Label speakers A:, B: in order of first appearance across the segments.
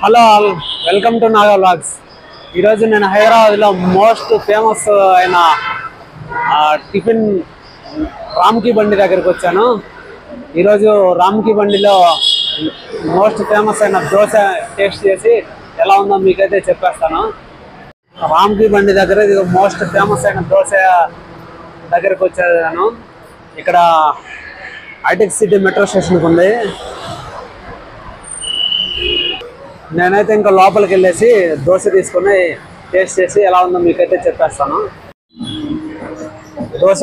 A: Hello all, welcome to Naga vlogs. ఈరోజు నేను హైదరాబాద్లో మోస్ట్ ఫేమస్ అయిన టిఫిన్ రామ్కి బండి దగ్గరికి వచ్చాను. ఈరోజు రామ్కి బండిలో మోస్ట్ ఫేమస్ అయిన దోశ టేస్ట్ చేసి ఎలా ఉందో మీకైతే చెప్పేస్తాను. రామ్కి బండి దగ్గర ఇది మోస్ట్ ఫేమస్ అయిన దోశ దగ్గరికి వచ్చాను. ఇక్కడ హైటెక్ సిటీ మెట్రో స్టేషన్కి ఉంది. నేనైతే ఇంకా లోపలికి వెళ్ళేసి దోశ తీసుకొని టేస్ట్ చేసి ఎలా ఉందో మీకైతే చెప్పేస్తాను. Dosa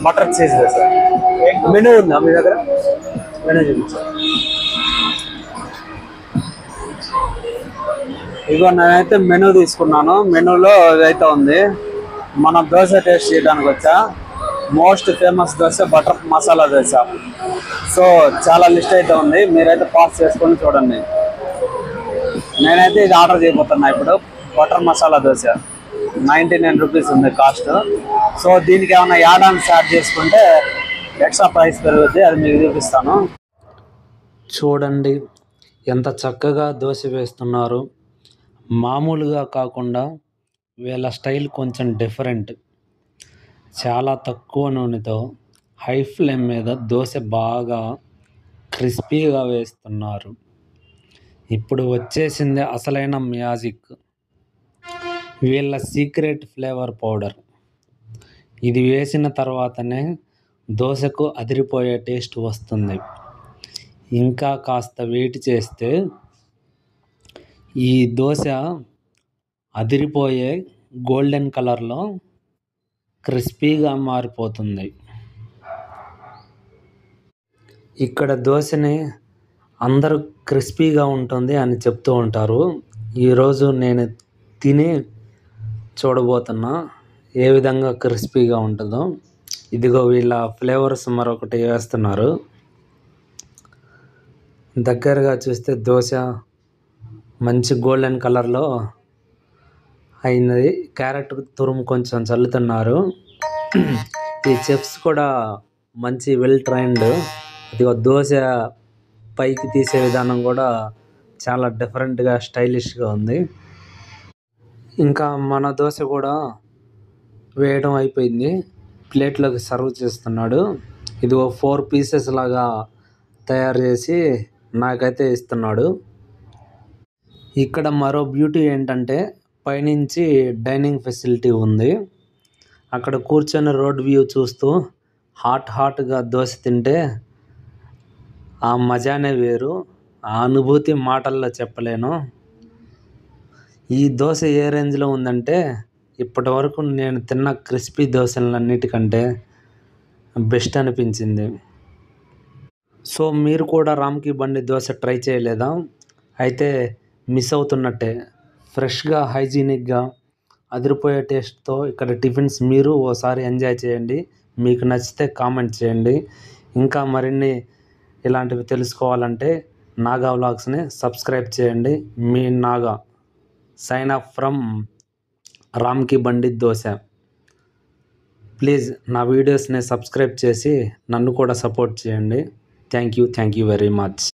A: butter cheese dosa menu ఉందా మీ దగ్గర? మెనూ చూపించాను. ఇదిగో నేనైతే మెనూ తీసుకున్నాను. మెనూలో ఇదైతే ఉంది. మనం దోశ టేస్ట్ చేయడానికి వచ్చా. Most famous dosa butter masala dosa. So చాలా లిస్ట్ అయితే ఉంది, మీరైతే పాస్ చేసుకొని చూడండి. నేనైతే ఇది ఆర్డర్ చేయబోతున్నా ఇప్పుడు. బటర్ మసాలా దోశ 99 రూపీస్ ఉంది కాస్ట్. సో దీనికి ఏమైనా యాడ్ ఆన్స్ యాడ్ చేసుకుంటే ఎక్స్ట్రా ప్రైస్ పెరుగుతుంది, అది మీకు చూపిస్తాను. చూడండి ఎంత చక్కగా దోశ వేస్తున్నారు. మామూలుగా కాకుండా వీళ్ళ స్టైల్ కొంచెం డిఫరెంట్. చాలా తక్కువ నూనెతో హై ఫ్లేమ్ మీద దోశ బాగా క్రిస్పీగా వేస్తున్నారు. ఇప్పుడు వచ్చేసింది అసలైన మ్యాజిక్, వీళ్ళ సీక్రెట్ ఫ్లేవర్ పౌడర్. ఇది వేసిన తర్వాతనే దోశకు అదిరిపోయే టేస్ట్ వస్తుంది. ఇంకా కాస్త వెయిట్ చేస్తే ఈ దోశ అదిరిపోయే గోల్డెన్ కలర్లో క్రిస్పీగా మారిపోతుంది. ఇక్కడ దోశని అందరూ క్రిస్పీగా ఉంటుంది అని చెప్తూ ఉంటారు. ఈరోజు నేను తిని చూడబోతున్నా ఏ విధంగా క్రిస్పీగా ఉంటుందో. ఇదిగో వీళ్ళ ఫ్లేవర్స్ మరొకటి వేస్తున్నారు. దగ్గరగా చూస్తే దోశ మంచి గోల్డెన్ కలర్లో అయినది. క్యారెట్ తురుము కొంచెం చల్లుతున్నారు. ఈ చెఫ్స్ కూడా మంచి వెల్ ట్రైన్డ్. ఇదిగో దోశ పైకి తీసే విధానం కూడా చాలా డిఫరెంట్గా స్టైలిష్గా ఉంది. ఇంకా మన దోశ కూడా వేయడం అయిపోయింది, ప్లేట్లోకి సర్వ్ చేస్తున్నాడు. ఇదిగో 4 పీసెస్ లాగా తయారు చేసి నాకైతే ఇస్తున్నాడు. ఇక్కడ మరో బ్యూటీ ఏంటంటే పైనుంచి డైనింగ్ ఫెసిలిటీ ఉంది. అక్కడ కూర్చొని రోడ్ వ్యూ చూస్తూ హాట్గా దోశ తింటే ఆ మజానే వేరు. ఆ అనుభూతి మాటల్లో చెప్పలేను. ఈ దోశ ఏ రేంజ్లో ఉందంటే ఇప్పటి వరకు నేను తిన్న క్రిస్పీ దోశలన్నిటికంటే బెస్ట్ అనిపించింది. సో మీరు కూడా రామ్కి బండి దోశ ట్రై చేయలేదా? అయితే మిస్ అవుతున్నట్టే. ఫ్రెష్గా హైజీనిక్గా అదిరిపోయే టేస్ట్తో ఇక్కడ టిఫిన్స్ మీరు ఓసారి ఎంజాయ్ చేయండి. మీకు నచ్చితే కామెంట్ చేయండి. ఇంకా మరిన్ని ఇలాంటివి తెలుసుకోవాలంటే నాగా వ్లాగ్స్ని సబ్స్క్రైబ్ చేయండి. మీ నాగా సైన్ ఆఫ్ ఫ్రమ్ రామ్కి బండి దోశ. ప్లీజ్ నా వీడియోస్ని సబ్స్క్రైబ్ చేసి నన్ను కూడా సపోర్ట్ చేయండి. Thank you very much.